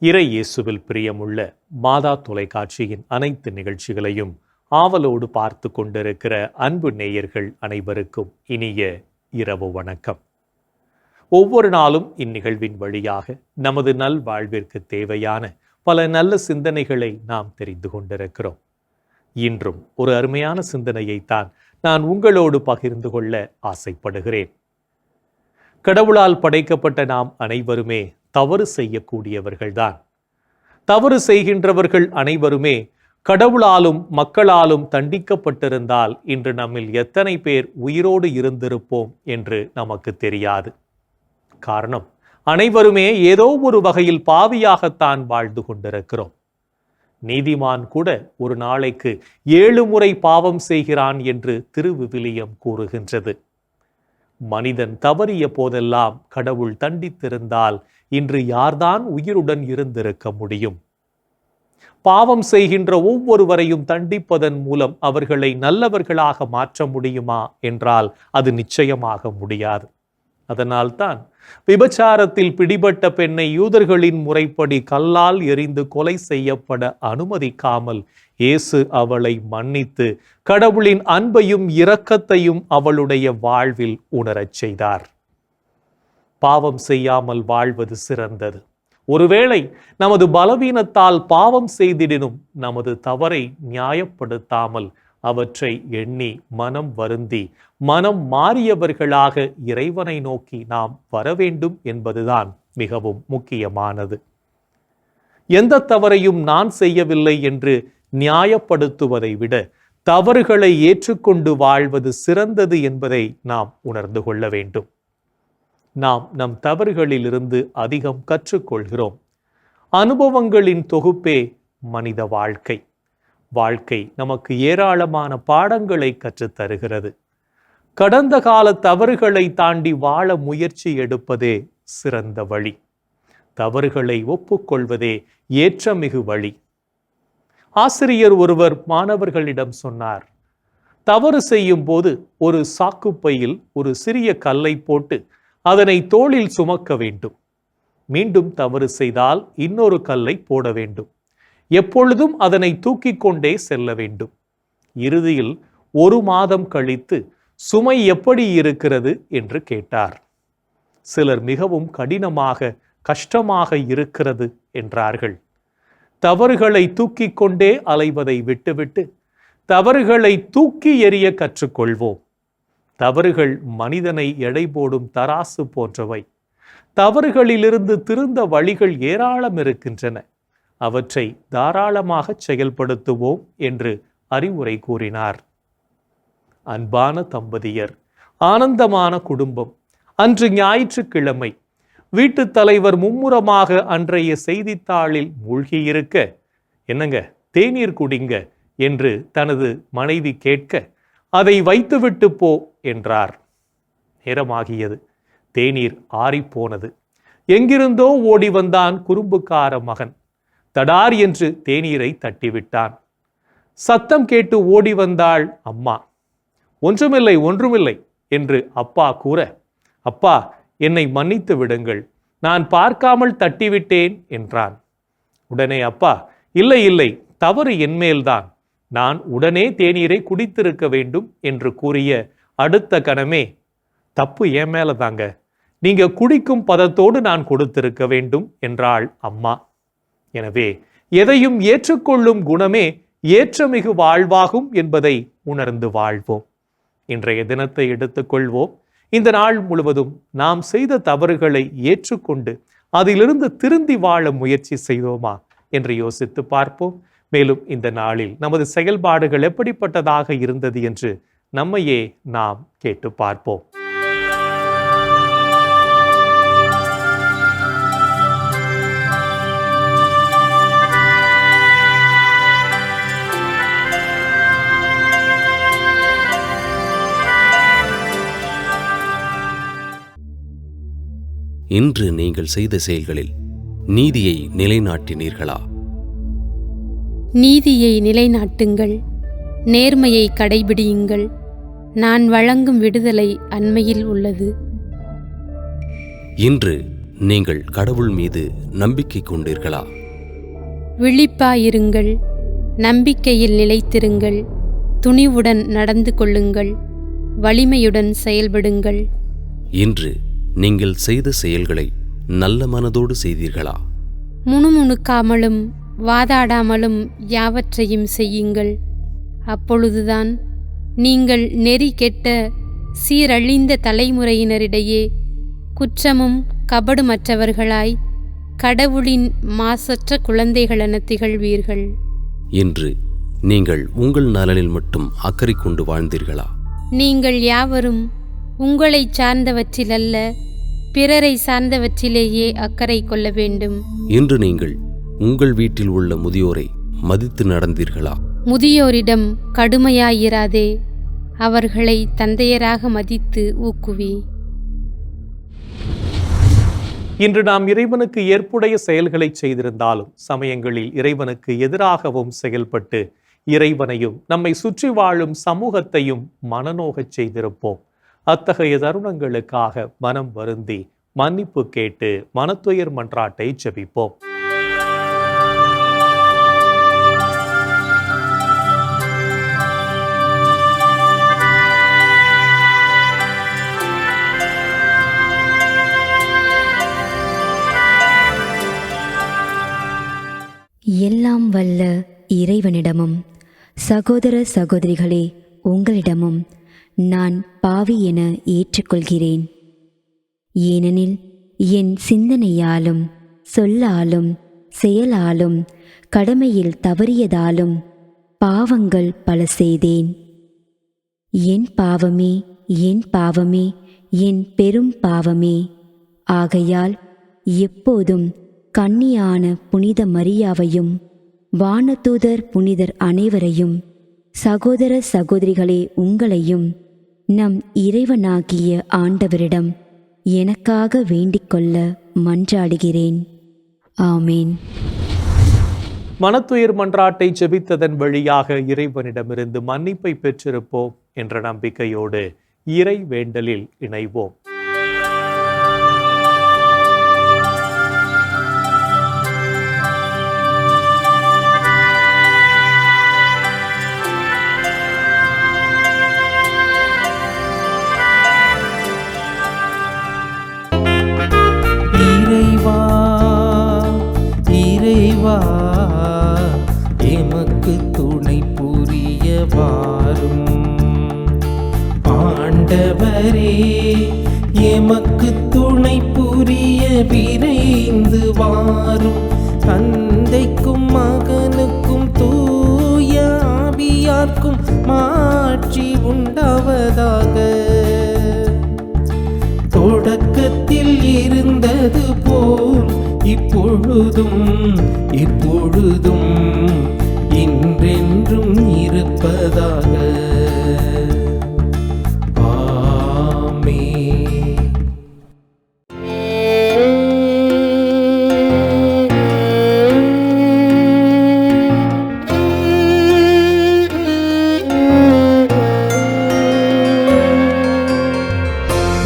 இறை இயேசுவில் பிரியமுள்ள மாதா தொலைக்காட்சியின் அனைத்து நிகழ்ச்சிகளையும் ஆவலோடு பார்த்து கொண்டிருக்கிற அன்பு நேயர்கள் அனைவருக்கும் இனிய இரவு வணக்கம். ஒவ்வொரு நாளும் இந்நிகழ்வின் வழியாக நமது நல்வாழ்விற்கு தேவையான பல நல்ல சிந்தனைகளை நாம் தெரிந்து கொண்டிருக்கிறோம். இன்றும் ஒரு அருமையான சிந்தனையைத்தான் நான் உங்களோடு பகிர்ந்து கொள்ள ஆசைப்படுகிறேன். கடவுளால் படைக்கப்பட்ட நாம் அனைவருமே தவறு செய்யக்கூடியவர்கள்தான். தவறு செய்கின்றவர்கள் அனைவருமே கடவுளாலும் மக்களாலும் தண்டிக்கப்பட்டிருந்தால் இன்று நம்மில் எத்தனை பேர் உயிரோடு இருந்திருப்போம் என்று நமக்கு தெரியாது. காரணம், அனைவருமே ஏதோ ஒரு வகையில் பாவியாகத்தான் வாழ்ந்து கொண்டிருக்கிறோம். நீதிமான் கூட ஒரு நாளைக்கு 7 முறை பாவம் செய்கிறான் என்று திருவிவிலியம் கூறுகின்றது. மனிதன் தவறிய போதெல்லாம் கடவுள் தண்டித்திருந்தால் இன்று யார்தான் உயிருடன் இருந்திருக்க முடியும்? பாவம் செய்கின்ற ஒவ்வொருவரையும் தண்டிப்பதன் மூலம் அவர்களை நல்லவர்களாக மாற்ற முடியுமா என்றால் அது நிச்சயமாக முடியாது. அதனால்தான் விபச்சாரத்தில் பிடிபட்ட பெண்ணை யூதர்களின் முறைப்படி கல்லால் எறிந்து கொலை செய்யப்பட அனுமதிக்காமல் இயேசு அவளை மன்னித்து கடவுளின் அன்பையும் இரக்கத்தையும் அவளுடைய வாழ்வில் உணரச் செய்தார். பாவம் செய்யாமல் வாழ்வது சிறந்தது. ஒருவேளை நமது பலவீனத்தால் பாவம் செய்திடினும் நமது தவறை நியாயப்படுத்தாமல் அவற்றை எண்ணி மனம் வருந்தி மனம் மாறியவர்களாக இறைவனை நோக்கி நாம் வர வேண்டும் என்பதுதான் மிகவும் முக்கியமானது. எந்த தவறையும் நான் செய்யவில்லை என்று நியாயப்படுத்துவதை விட தவறுகளை ஏற்றுக்கொண்டு வாழ்வது சிறந்தது என்பதை நாம் உணர்ந்து கொள்ள வேண்டும். நாம் நம் தவறுகளிலிருந்து அதிகம் கற்றுக்கொள்கிறோம். அனுபவங்களின் தொகுப்பே மனித வாழ்க்கை. வாழ்க்கை நமக்கு ஏராளமான பாடங்களை கற்றுத்தருகிறது. கடந்த கால தவறுகளை தாண்டி வாழ முயற்சி எடுப்பதே சிறந்த வழி. தவறுகளை ஒப்புக்கொள்வதே ஏற்றமிகு வழி. ஆசிரியர் ஒருவர் மாணவர்களிடம் சொன்னார், தவறு செய்யும் போது ஒரு சாக்குப்பையில் ஒரு சிறிய கல்லை போட்டு அதனை தோளில் சுமக்க வேண்டும். மீண்டும் தவறு செய்தால் இன்னொரு கல்லை போட வேண்டும். எப்பொழுதும் அதனை தூக்கிக் கொண்டே செல்ல வேண்டும். இறுதியில் 1 மாதம் கழித்து சுமை எப்படி இருக்கிறது என்று கேட்டார். சிலர் மிகவும் கடினமாக கஷ்டமாக இருக்கிறது என்றார்கள். தவறுகளை தூக்கிக் கொண்டே அலைவதை விட்டுவிட்டு தவறுகளை தூக்கி எறிய கற்றுக்கொள்வோம். தவறுகள் மனிதனை எடை போடும் தராசு போன்றவை. தவறுகளிலிருந்து திருந்த வழிகள் ஏராளம் இருக்கின்றன. அவற்றை தாராளமாக செயல்படுத்துவோம் என்று அறிவுரை கூறினார். அன்பான தம்பதியர், ஆனந்தமான குடும்பம். அன்று ஞாயிற்றுக்கிழமை. வீட்டுத் தலைவர் மும்முரமாக அன்றைய செய்தித்தாளில் மூழ்கியிருக்க, என்னங்க தேநீர் குடிங்க என்று தனது மனைவி கேட்க, அதை வைத்துவிட்டு போ என்றார். நேரமாகியது. தேநீர் ஆறிப்போனது. எங்கிருந்தோ ஓடி வந்தான் குறும்புக்கார மகன். தடார் என்று தேநீரை தட்டிவிட்டான். சத்தம் கேட்டு ஓடி வந்தாள் அம்மா. ஒன்றுமில்லை ஒன்றுமில்லை என்று அப்பா கூற, அப்பா என்னை மன்னித்து விடுங்கள், நான் பார்க்காமல் தட்டிவிட்டேன் என்றான். உடனே அப்பா, இல்லை இல்லை, தவறு என்மேல்தான், நான் உடனே தேநீரை குடித்திருக்க வேண்டும் என்று கூறிய அடுத்த கணமே, தப்பு என் மேல தாங்க, நீங்க குடிக்கும் பதத்தோடு நான் கொடுத்திருக்க வேண்டும் என்றாள் அம்மா. எனவே எதையும் ஏற்றுக்கொள்ளும் குணமே ஏற்றமிகு வாழ்வாகும் என்பதை உணர்ந்து வாழ்வோம். இன்றைய தினத்தை எடுத்துக்கொள்வோம். இந்த நாள் முழுவதும் நாம் செய்த தவறுகளை ஏற்றுக்கொண்டு அதிலிருந்து திருந்தி வாழ முயற்சி செய்தோமா என்று யோசித்து பார்ப்போம். மேலும் இந்த நாளில் நமது செயல்பாடுகள் எப்படிப்பட்டதாக இருந்தது என்று நம்மையே நாம் கேட்டு பார்ப்போம். இன்று நீங்கள் செய்த செயல்களில் நீதியை நிலைநாட்டினீர்களா? நீதியை நிலைநாட்டுங்கள், நேர்மையை கடைபிடியுங்கள். நான் வழங்கும் விடுதலை அண்மையில் உள்ளது. இன்று நீங்கள் கடவுள் மீது நம்பிக்கை கொண்டீர்களா? விழிப்பாயிருங்கள், நம்பிக்கையில் நிலைத்திருங்கள், துணிவுடன் நடந்து கொள்ளுங்கள், வலிமையுடன் செயல்படுங்கள். இன்று நீங்கள் செய்த செயல்களை நல்ல மனதோடு செய்தீர்களா? முணுமுணுக்காமலும் வாதாடாமலும் யாவற்றையும் செய்யுங்கள். அப்பொழுதுதான் நீங்கள் நெறி கெட்ட சீரழிந்த தலைமுறையினரிடையே குற்றமும் கபடுமற்றவர்களாய் கடவுளின் மாசற்ற குழந்தைகளென திகழ்வீர்கள். இன்று நீங்கள் உங்கள் நலனில் மட்டும் அக்கறை கொண்டு வாழ்ந்தீர்களா? நீங்கள் யாவரும் உங்களைச் சார்ந்தவற்றிலல்ல, பிறரை சார்ந்தவற்றிலேயே அக்கறை கொள்ள வேண்டும். இன்று நீங்கள் உங்கள் வீட்டில் உள்ள முதியோரை மதித்து நடந்தீர்களா? முதியோரிடம் கடுமையாயிராதே, அவர்களை தந்தையராக மதித்து ஊக்குவி. இன்று நாம் இறைவனுக்கு ஏற்புடைய செயல்களை செய்திருந்தாலும் சமயங்களில் இறைவனுக்கு எதிராகவும் செயல்பட்டு இறைவனையும் நம்மை சுற்றி வாழும் சமூகத்தையும் மனநோகச் செய்திருப்போம். அத்தகைய தருணங்களுக்காக மனம் வருந்தி மன்னிப்பு கேட்டு மனத்துயர் மன்றாட்டை ஜெபிப்போம். எல்லாம் வல்ல இறைவனிடமும் சகோதர சகோதரிகளே உங்களிடமும் நான் பாவி என ஏற்றுக்கொள்கிறேன். ஏனெனில் என் சிந்தனையாலும் சொல்லாலும் செயலாலும் கடமையில் தவறியதாலும் பாவங்கள் பல செய்தேன். என் பாவமே, என் பாவமே, என் பெரும் பாவமே. ஆகையால் எப்போதும் கன்னியான புனித மரியாவையும் வானதூதர் புனிதர் அனைவரையும் சகோதர சகோதரிகளே உங்களையும் நம் இறைவனாகிய ஆண்டவரிடம் எனக்காக வேண்டிக்கொள்ள மன்றாடுகிறேன். ஆமேன். மனத்துயர் மன்றாட்டை ஜெபித்ததன் வழியாக இறைவனிடமிருந்து மன்னிப்பை பெற்றிருப்போம் என்ற நம்பிக்கையோடு இறை வேண்டலில் இணைவோம். இறைவா எமக்கு துணை புரிய வாரும். ஆண்டவரே எமக்கு துணை புரிய விரைந்து வாரும். தந்தைக்கும் மகனுக்கும் தூய ஆவியார்க்கும் மாட்சி உண்டாவதாக. தொடக்கத்தில் இருந்தது போல் இப்பொழுதும் என்றென்றும் இருப்பதாக. ஆமென்.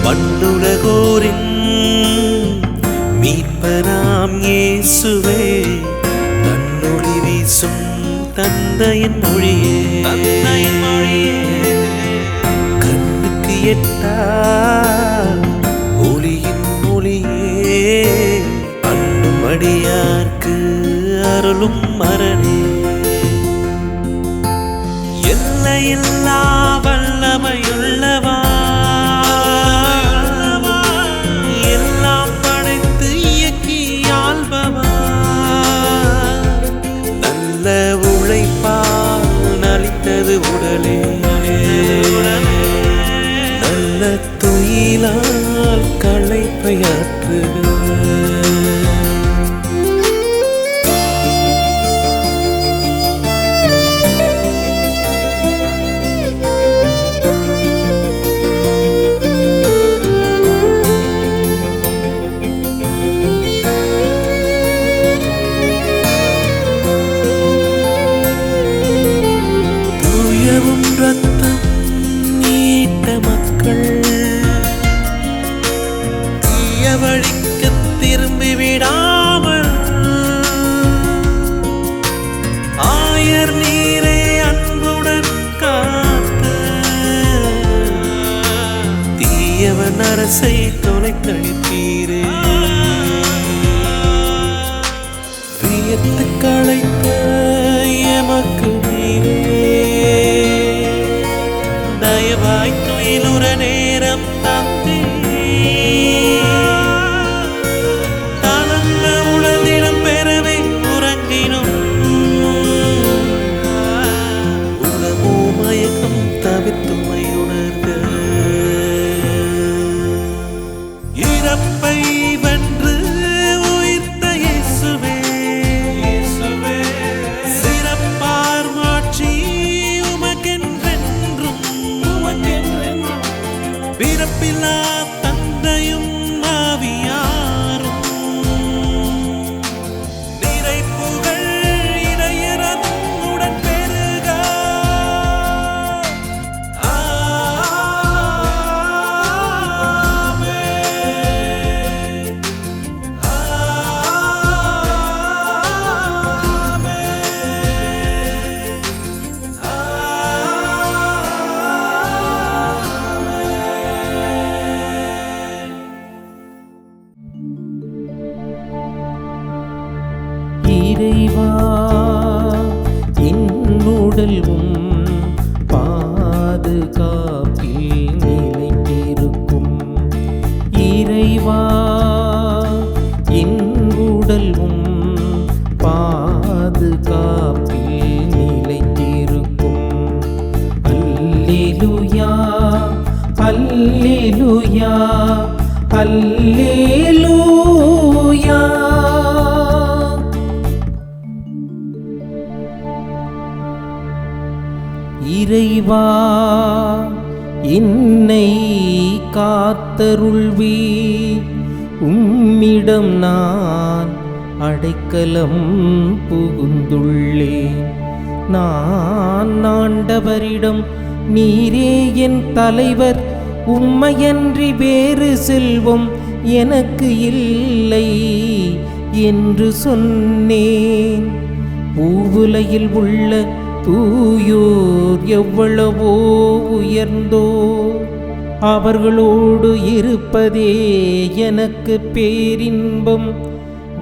மண்ணுலகோரின் மீட்பராம் இயேசுவே, தன்னொளி வீசும் தந்தையின் மொழியே, கண்ணுக்கு எட்டா ஒளியின் மொழியே, அன்பும் அடியார்க்கு அருளும் மரணே. எல்லையில்லா வல்லமையுள்ளவா, உடலே நல்ல துயிலால் களைப்பையாற்றுக. ரத்தம் நீட்ட மக்கள் தீய வழிக்கு மனசை தொலைத்தளித்தீரே. வியத்து களைத்த எமக்கு நீரே தயவாய் துயிலுற நேரம் தந்தே. தளர்ந்த உடலிடம் பெறவே உறங்கினோம். உணவோ மயக்கம் தவித்துமை உணர்ந்த இறப்பை வென்று உயிர்த்த இயேசுவே. சிறப்பார் மாட்சி உமக்கென்றென்றும். பிறப்பில்லா தந்தையும் ஆவியாரும் நிறைப்புகள் இடையறவுடன் பெருக. ஆமென். இறைவா என்னுடல்வும் பாதுகாப்பில் நிலைத்திருக்கும். இறைவா என்னுடல்வும் பாதுகாப்பில் நிலைத்திருக்கும். அல்லேலூயா அல்லேலூயா அல்லேலூயா. இறைவா என்னை காத்தருள்வீர். உம்மிடம் நான் அடைக்கலம் புகுந்துள்ளேன். நான் ஆண்டவரிடம் நீரே என் தலைவர், உம்மையன்றி வேறு செல்வம் எனக்கு இல்லை என்று சொன்னேன். பூவுலையில் உள்ள தூயோர் எவ்வளவோ உயர்ந்தோர், அவர்களோடு இருப்பதே எனக்கு பேரின்பம்.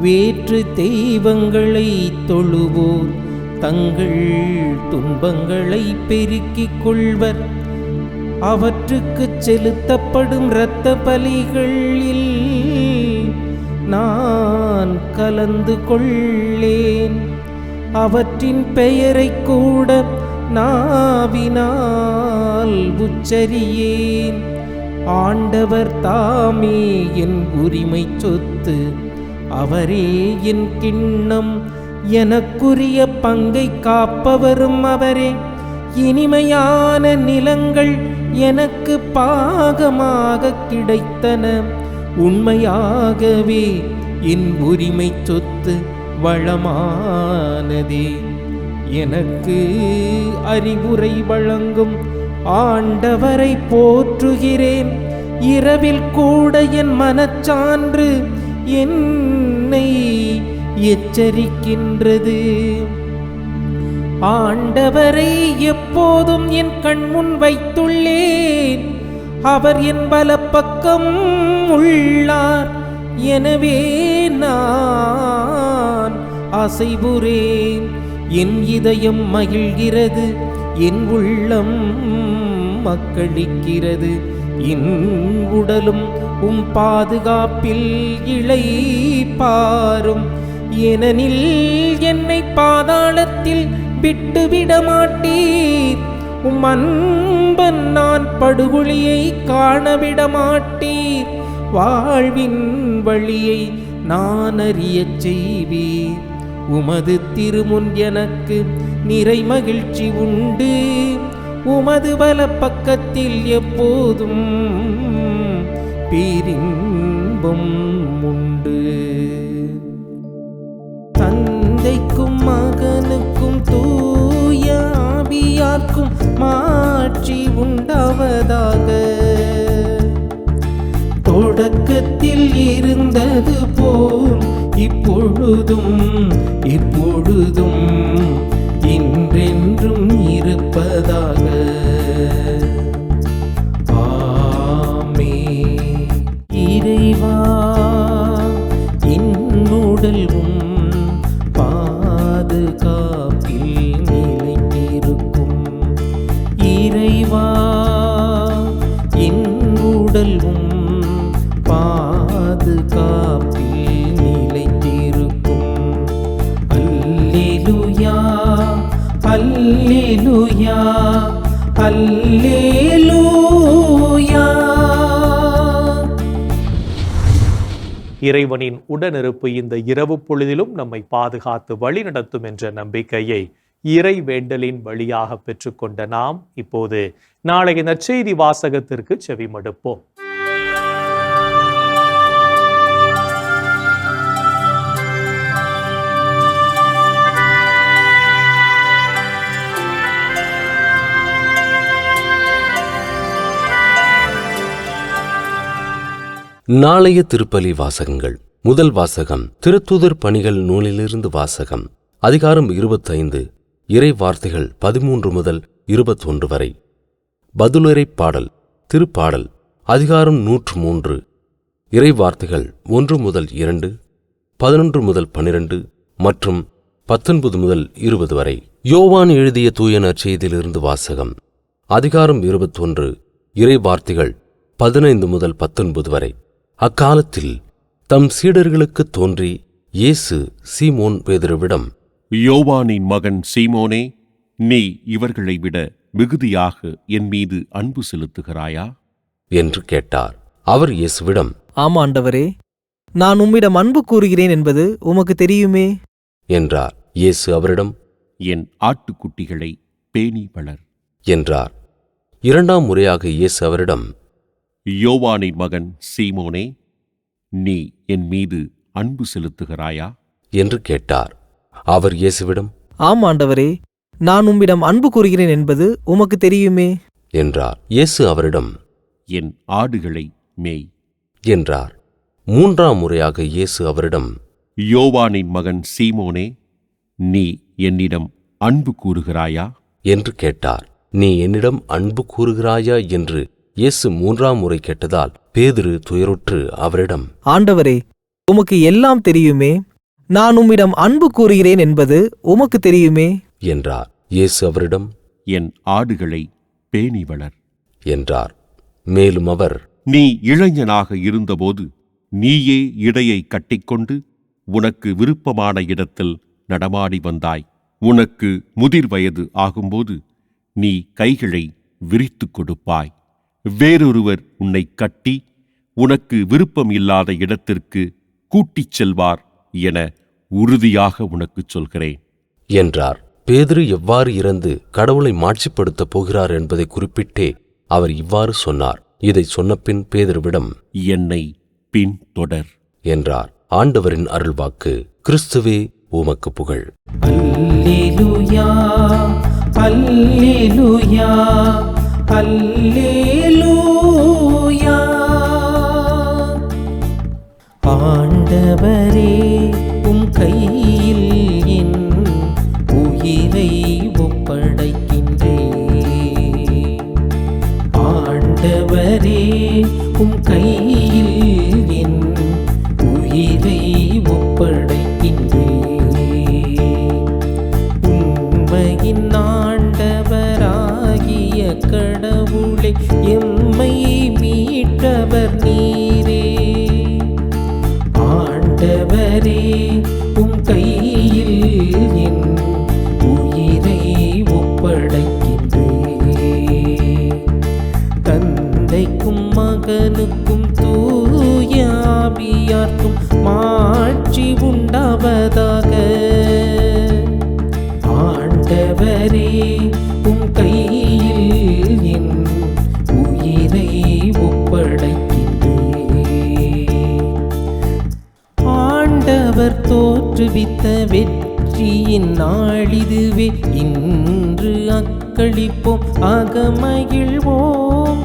வேற்று தெய்வங்களை தொழுவோர் தங்கள் துன்பங்களை பெருக்கிக் கொள்வர். அவற்றுக்குச் செலுத்தப்படும் இரத்த பலிகளில் நான் கலந்து கொள்ளேன். அவற்றின் பெயரை கூட நாவினால் உச்சரியேன். ஆண்டவர் தாமே என் உரிமை சொத்து, அவரே என் கிண்ணம். எனக்குரிய பங்கை காப்பவரும் அவரே. இனிமையான நிலங்கள் எனக்கு பாகமாக கிடைத்தன. உண்மையாகவே என் உரிமை சொத்து வளமானதே. எனக்கு அறிவுரை வழங்கும் ஆண்டவரை போற்றுகிறேன். இரவில் கூட என் மனச்சான்று என்னை எச்சரிக்கின்றது. ஆண்டவரை எப்போதும் என் கண்முன் வைத்துள்ளேன். அவர் என் வலப்பக்கம் உள்ளார். எனவே நான் அசைவுறேன். என் இதயம் மகிழ்கிறது, என் உள்ளம் மக்களிக்கிறது. என் உடலும் உம் பாதுகாப்பில் இளைப்பாரும். ஏனெனில் என்னை பாதாளத்தில் விட்டுவிட மாட்டீர். உம் அன்பன் நான் படுகொலியை காணவிட மாட்டீர். வாழ்வின் வழியை நான் அறியச் செய்வீர். உமது திருமுன் எனக்கு நிறை மகிழ்ச்சி உண்டு. உமது வலப்பக்கத்தில் எப்போதும் பேரின்பம் உண்டு. தந்தைக்கும் மகனுக்கும் தூய ஆவியார்க்கும் மாட்சி உண்டாவதாக. தொடக்கத்தில் இருந்தது போல் இப்பொழுதும் எப்பொழுதும் என்றென்றும் இருப்பதாக. ஆமென். அல்லேலூயா அல்லேலூயா. இறைவனின் உடனிருப்பு இந்த இரவு பொழுதிலும் நம்மை பாதுகாத்து வழிநடத்தும் என்ற நம்பிக்கையை இறை வேண்டலின் வழியாக பெற்றுக்கொண்ட நாம் இப்போது நாளைய நற்செய்தி வாசகத்திற்கு செவிமடுப்போம். நாளைய திருப்பலி வாசகங்கள். முதல் வாசகம் திருத்தூதர் பணிகள் நூலிலிருந்து வாசகம். அதிகாரம் 25, இறை வார்த்தைகள் 13 முதல் 21 வரை. பதிலுரை பாடல். திருப்பாடல் அதிகாரம் 103, இறை வார்த்தைகள் 1 முதல் 2, 11 முதல் 12 மற்றும் 19 முதல் 20 வரை. யோவான் எழுதிய தூய நற்செய்தியிலிருந்து வாசகம். அதிகாரம் 21, இறை வார்த்தைகள் 15 முதல் 19 வரை. அக்காலத்தில் தம் சீடர்களுக்குத் தோன்றி இயேசு சீமோன் பேதுருவிடம், யோவானின் மகன் சீமோனே, நீ இவர்களை விட மிகுதியாக என் மீது அன்பு செலுத்துகிறாயா என்று கேட்டார். அவர் இயேசுவிடம், ஆம் ஆண்டவரே, நான் உம்மிடம் அன்பு கூறுகிறேன் என்பது உமக்கு தெரியுமே என்றார். இயேசு அவரிடம், என் ஆட்டுக்குட்டிகளை பேணி வளர் என்றார். இரண்டாம் முறையாக இயேசு அவரிடம், யோவானின் மகன் சீமோனே, நீ என் மீது அன்பு செலுத்துகிறாயா என்று கேட்டார். அவர் இயேசுவிடம், ஆம் ஆண்டவரே, நான் உம்மிடம் அன்பு கூறுகிறேன் என்பது உமக்கு தெரியுமே என்றார். இயேசு அவரிடம், என் ஆடுகளை மேய் என்றார். மூன்றாம் முறையாக இயேசு அவரிடம், யோவானின் மகன் சீமோனே, நீ என்னிடம் அன்பு கூறுகிறாயா என்று கேட்டார். நீ என்னிடம் அன்பு கூறுகிறாயா என்று இயேசு மூன்றாம் முறை கேட்டதால் பேதுரு துயருற்று அவரிடம், ஆண்டவரே, உமக்கு எல்லாம் தெரியுமே, நான் உம்மிடம் அன்பு கூறுகிறேன் என்பது உமக்கு தெரியுமே என்றார். இயேசு அவரிடம், என் ஆடுகளை பேணி வளர் என்றார். மேலும் அவர், நீ இளைஞனாக இருந்தபோது நீயே இடையை கட்டிக்கொண்டு உனக்கு விருப்பமான இடத்தில் நடமாடி வந்தாய். உனக்கு முதிர் வயது ஆகும்போது நீ கைகளை விரித்துக் கொடுப்பாய். வேறொருவர் உன்னை கட்டி உனக்கு விருப்பம் இல்லாத இடத்திற்கு கூட்டிச் செல்வார் என உறுதியாக உனக்குச் சொல்கிறேன் என்றார். பேதுரு எவ்வாறு இறந்து கடவுளை மாட்சிப்படுத்தப் போகிறார் என்பதை குறிப்பிட்டே அவர் இவ்வாறு சொன்னார். இதை சொன்னபின் பேதுருவிடம், என்னை பின்தொடர் என்றார். ஆண்டவரின் அருள்வாக்கு. கிறிஸ்துவே உமக்கு புகழ். அல்லேலூயா அல்லேலூயா அல்லேலூயா. ஆண்டவரே, உம் கையில் என் உயிரை ஒப்படைக்கின்றேன். ஆண்டவரே, உம் கையில் என் உயிரை ஒப்படைக்கின்றேன். உம்மையின் ஆண்டவராகிய கடவுளே, எம்மை மீட்டவர் நீரே. ஆண்டவரே, உம் கையில் என் உயிரை ஒப்படைக்கின்றேன். தந்தைக்கும் மகனுக்கும் தூய ஆவியார்க்கும் மாட்சி உண்டாவதாக. ஆண்டவரே, உம் கையில் என் உயிரை ஒப்படைக்கின்றேன். ஆண்டவர் தோற்றுவித்த வெற்றியின் நாளிதுவே, இன்று அக்களிப்போம் அகமகிழ்வோம்.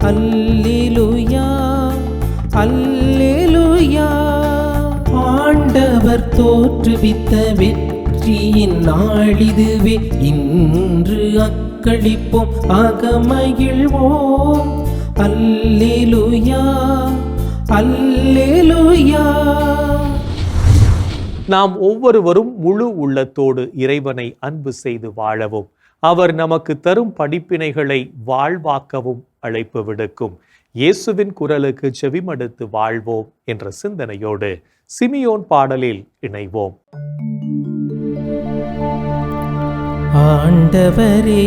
அல்லேலூயா அல்லேலூயா. ஆண்டவர் தோற்றுவித்த வெற்றியின் நாளிதுவே, இன்று அக்களிப்போம் அகமகிழ்வோம். அல்லேலூயா அல்லேலூயா. நாம் ஒவ்வொருவரும் முழு உள்ளத்தோடு இறைவனை அன்பு செய்து வாழவும், அவர் நமக்கு தரும் படிப்பினைகளை வாழ்வாக்கவும் அழைப்பு விடுக்கும் இயேசுவின் குரலுக்கு செவிமடுத்து வாழ்வோம் என்ற சிந்தனையோடு சிமியோன் பாடலில் இணைவோம். ஆண்டவரே,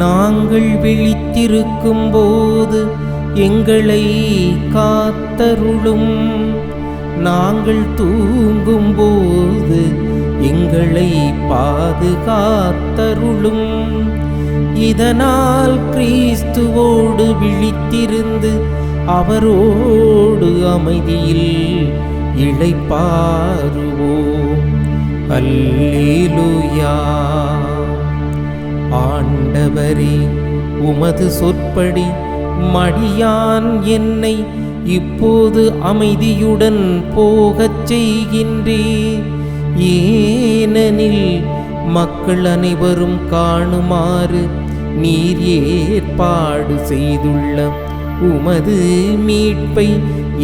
நாங்கள் விழித்திருக்கும் போது எங்களை காத்தருளும். நாங்கள் தூங்கும் போது எங்களை பாதுகாத்தருளும். இதனால் கிறிஸ்துவோடு விழித்திருந்து அவரோடு அமைதியில் இளைப்பாறுவோம். அல்லேலூயா. ஆண்டவரே, உமது சொற்படி மடியான் என்னை இப்போது அமைதியுடன் போகச் செய்கின்றேன். ஏனெனில் மக்கள் அனைவரும் காணுமாறு நீர் ஏற்பாடு செய்துள்ள உமது மீட்பை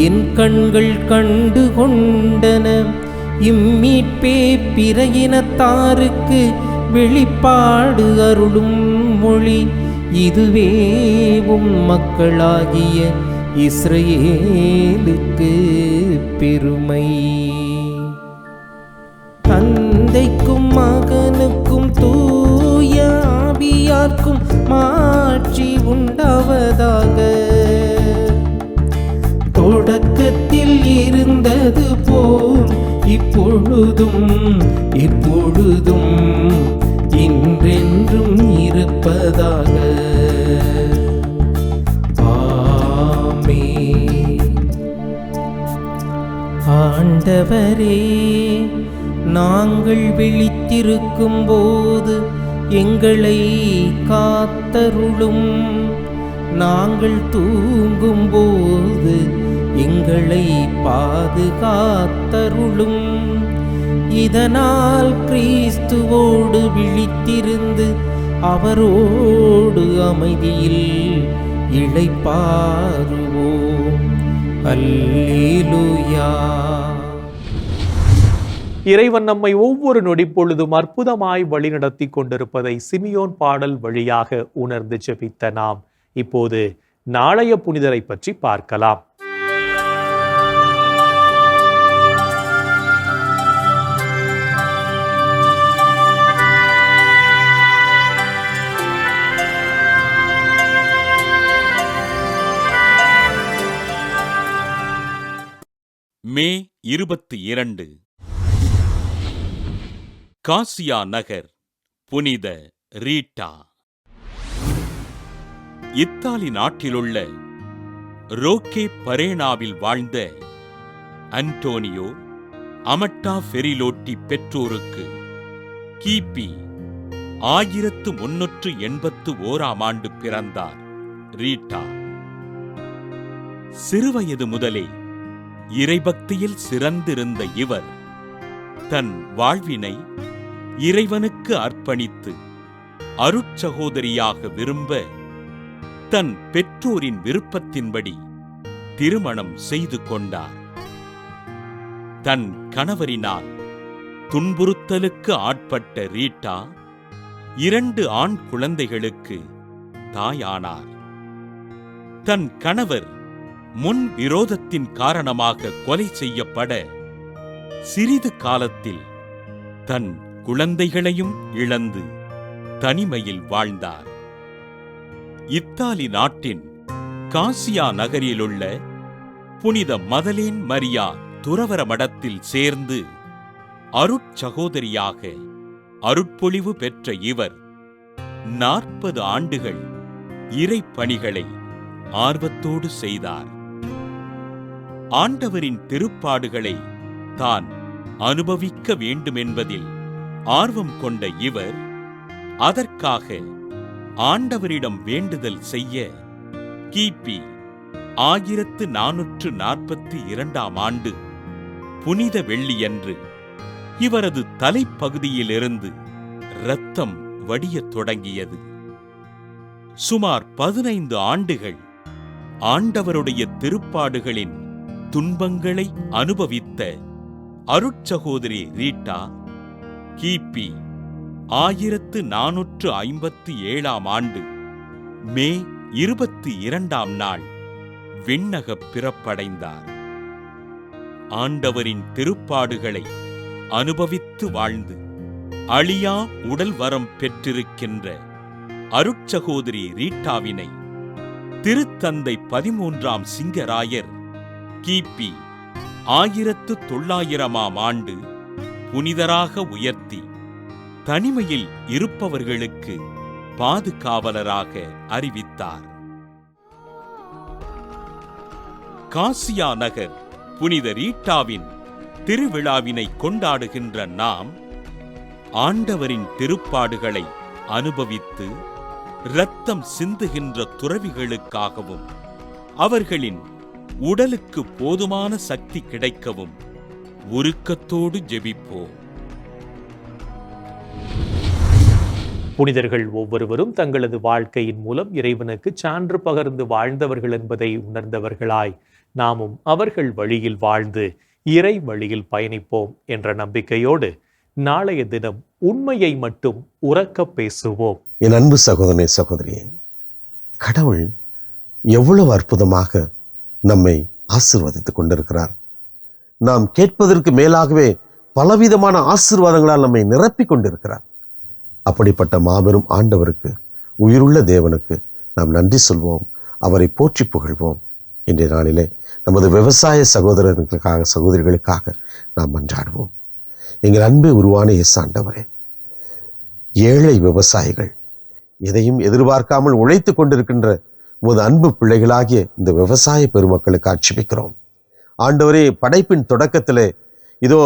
என் கண்கள் கண்டு கொண்டன. இம்மீட்பே பிற இனத்தாருக்கு வெளிப்பாடு அருளும் மொழி. இதுவே உம் மக்களாகிய இஸ்ரவேலுக்கு பெருமை. தந்தைக்கும் மகனுக்கும் தூய ஆவியார்க்கும் மாட்சி உண்டாவதாக. தொடக்கத்தில் இருந்தது போல் இப்பொழுதும் எப்பொழுதும் என்றென்றும் இருப்பதாக. ஆமென். ஆண்டவரே, நாங்கள் விழித்திருக்கும் போது எங்களை காத்தருளும். நாங்கள் தூங்கும் போது எங்களை பாதுகாத்தருளும். இதனால் கிறிஸ்துவோடு விழித்திருந்து அவரோடு அமைதியில் இளைப்பாறுவோம். அல்லேலூயா. இறைவன் நம்மை ஒவ்வொரு நொடிப்பொழுதும் அற்புதமாய் வழிநடத்தி கொண்டிருப்பதை சிமியோன் பாடல் வழியாக உணர்ந்து ஜெபித்த நாம் இப்போது நாளைய புனிதரை பற்றி பார்க்கலாம். மே 22 காசியா நகர், புனித ரீட்டா. இத்தாலி நாட்டிலுள்ள ரோக்கே பரேனாவில் வாழ்ந்த அன்டோனியோ அமட்டா ஃபெரிலோட்டி பெற்றோருக்கு கிபி 1381 பிறந்தார் ரீட்டா. சிறுவயது முதலே இறைபக்தியில் சிறந்திருந்த இவர் தன் வாழ்வினை இறைவனுக்கு அர்ப்பணித்து அருட்சகோதரியாக விரும்ப தன் பெற்றோரின் விருப்பத்தின்படி திருமணம் செய்து கொண்டார். தன் கணவரினால் துன்புறுத்தலுக்கு ஆட்பட்ட ரீட்டா 2 ஆண் குழந்தைகளுக்கு தாயானார். தன் கணவர் முன் விரோதத்தின் காரணமாக கொலை செய்யப்பட சிறிது காலத்தில் தன் குழந்தைகளையும் இழந்து தனிமையில் வாழ்ந்தார். இத்தாலி நாட்டின் காசியா நகரிலுள்ள புனித மதலேன் மரியா துறவற மடத்தில் சேர்ந்து அருட்சகோதரியாக அருட்பொழிவு பெற்ற இவர் 40 ஆண்டுகள் இறைப்பணிகளை ஆர்வத்தோடு செய்தார். ஆண்டவரின் திருப்பாடுகளை தான் அனுபவிக்க வேண்டுமென்பதில் ஆர்வம் கொண்ட இவர் அதற்காக ஆண்டவரிடம் வேண்டுதல் செய்ய கிபி 1442 புனித வெள்ளியன்று இவரது தலைப்பகுதியிலிருந்து இரத்தம் வடியத் தொடங்கியது. சுமார் 15 ஆண்டுகள் ஆண்டவருடைய திருப்பாடுகளின் துன்பங்களை அனுபவித்த அருட்சகோதரி ரீட்டா கிபி 1457 மே 22 விண்ணகப் பிறப்படைந்தார். ஆண்டவரின் திருப்பாடுகளை அனுபவித்து வாழ்ந்து அழியா உடல் வரம் பெற்றிருக்கின்ற அருட்சகோதரி ரீட்டாவினை திருத்தந்தை 13ஆம் சிங்கராயர் கிபி 1900ஆம் ஆண்டு புனிதராக உயர்த்தி தனிமையில் இருப்பவர்களுக்கு பாதுகாவலராக அறிவித்தார். காசியா நகர் புனித ரீட்டாவின் திருவிழாவினை கொண்டாடுகின்ற நாம் ஆண்டவரின் திருப்பாடுகளை அனுபவித்து இரத்தம் சிந்துகின்ற துறவிகளுக்காகவும் அவர்களின் உடலுக்கு போதுமான சக்தி கிடைக்கவும் உருக்கத்தோடு ஜெபிப்போம். புனிதர்கள் ஒவ்வொருவரும் தங்களது வாழ்க்கையின் மூலம் இறைவனுக்கு சான்று பகர்ந்து வாழ்ந்தவர்கள் என்பதை உணர்ந்தவர்களாய் நாமும் அவர்கள் வழியில் வாழ்ந்து இறை வழியில் பயணிப்போம் என்ற நம்பிக்கையோடு நாளைய தினம் உண்மையை மட்டும் உரக்க பேசுவோம். என் அன்பு சகோதரனே, சகோதரியே, கடவுள் எவ்வளவு அற்புதமாக நம்மை ஆசீர்வதித்துக் கொண்டிருக்கிறார். நாம் கேட்பதற்கு மேலாகவே பலவிதமான ஆசீர்வாதங்களால் நம்மை நிரப்பிக் கொண்டிருக்கிறார். அப்படிப்பட்ட மாபெரும் ஆண்டவருக்கு, உயிருள்ள தேவனுக்கு நாம் நன்றி சொல்வோம், அவரை போற்றி புகழ்வோம். இன்றைய நாளிலே நமது விவசாய சகோதரர்களுக்காக, சகோதரிகளுக்காக நாம் மன்றாடுவோம். எங்கள் அன்பு உருவான இயேசு ஆண்டவரே, ஏழை விவசாயிகள், எதையும் எதிர்பார்க்காமல் உழைத்து கொண்டிருக்கின்ற உமது அன்பு பிள்ளைகளாகிய இந்த விவசாய பெருமக்களுக்கு ஆட்சேபிக்கிறோம். ஆண்டவரே, படைப்பின் தொடக்கத்திலே இதோ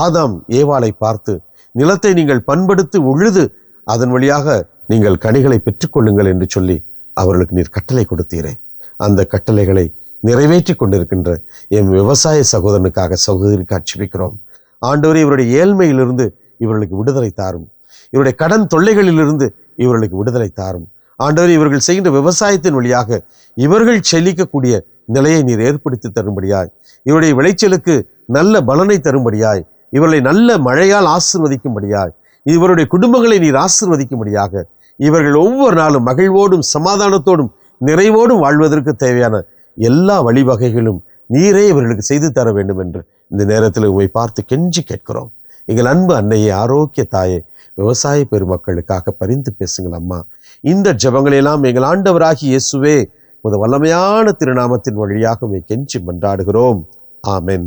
ஆதாம் ஏவாளை பார்த்து, நிலத்தை நீங்கள் பண்படுத்தி உழுது அதன் வழியாக நீங்கள் கனிகளை பெற்றுக்கொள்ளுங்கள் என்று சொல்லி அவர்களுக்கு நீர் கட்டளை கொடுத்தீரே. அந்த கட்டளைகளை நிறைவேற்றி கொண்டிருக்கின்ற என் விவசாய சகோதரனுக்காக, சகோதரிக்கு ஆட்சேபிக்கிறோம். ஆண்டவரே, இவருடைய ஏழ்மையிலிருந்து இவர்களுக்கு விடுதலை தாரும். இவருடைய கடன் தொல்லைகளிலிருந்து இவர்களுக்கு விடுதலை தாரும். ஆண்டவரே, இவர்கள் செய்கின்ற விவசாயத்தின் வழியாக இவர்கள் செழிக்கக்கூடிய நிலையை நீர் ஏற்படுத்தி தரும்படியாய், இவருடைய விளைச்சலுக்கு நல்ல பலனை தரும்படியாய், இவர்களை நல்ல மழையால் ஆசீர்வதிக்கும்படியாய், இவருடைய குடும்பங்களை நீர் ஆசீர்வதிக்கும்படியாக, இவர்கள் ஒவ்வொரு நாளும் மகிழ்வோடும் சமாதானத்தோடும் நிறைவோடும் வாழ்வதற்கு தேவையான எல்லா வழிவகைகளும் நீரே இவர்களுக்கு செய்து தர வேண்டும் என்று இந்த நேரத்தில் உம்மை பார்த்து கெஞ்சி கேட்கிறோம். எங்கள் அன்பு அன்னையே, ஆரோக்கிய தாயே, விவசாய பெருமக்களுக்காக பரிந்து பேசுங்கள் அம்மா. இந்த ஜெபங்களெல்லாம் எங்கள் ஆண்டவராகிய இயேசுவே உமது வல்லமையான திருநாமத்தின் வழியாக உம்மை கெஞ்சி மன்றாடுகிறோம். ஆமென்.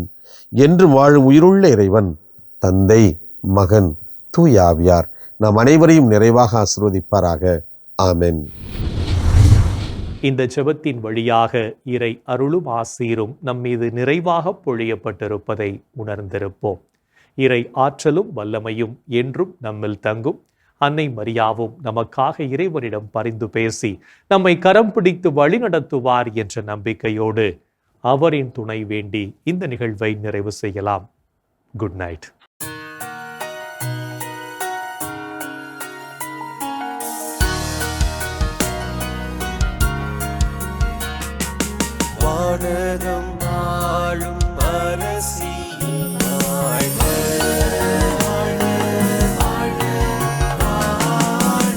என்றும் வாழும் உயிருள்ள இறைவன், தந்தை, மகன், தூய ஆவியார் நாம் அனைவரையும் நிறைவாக ஆசீர்வதிப்பாராக. ஆமென். இந்த ஜெபத்தின் வழியாக இறை அருளும் ஆசீரும் நம்மீது நிறைவாக பொழியப்பட்டிருப்பதை உணர்ந்திருப்போம். இறை ஆற்றலும் வல்லமையும் என்றும் நம்மில் தங்கும். அன்னை மரியாவும் நமக்காக இறைவனிடம் பரிந்து பேசி நம்மை கரம் பிடித்து வழிநடத்துவார் என்ற நம்பிக்கையோடு அவரின் துணை வேண்டி இந்த நிகழ்வை நிறைவு செய்யலாம். Good night. வானகம் ஆளும் அரசி வாழ்க,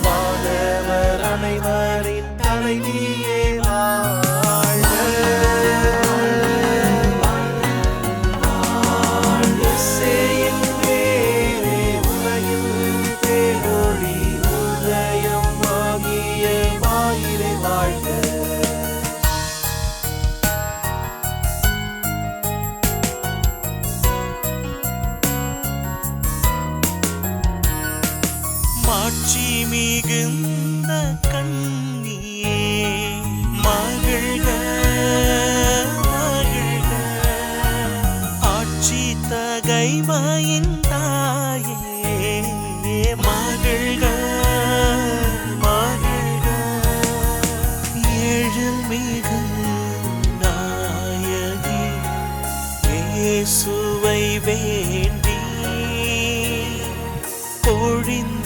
வானவர் அனைவரின் தலைவியே வாழ்க, இசையின் வேரே உலகில் பேரொளி உதயம் ஆகிய வாயிலை வாழ்க. மாட்சி மிகுந்த கண்ணியே மகிழ்க, மகிழ்க, ஆட்சி தகைமையின் தாயே மகிழ்க, மகிழ்க, எழில் மிகு நாயகி இயேசுவை வேண்டி பொழிந்த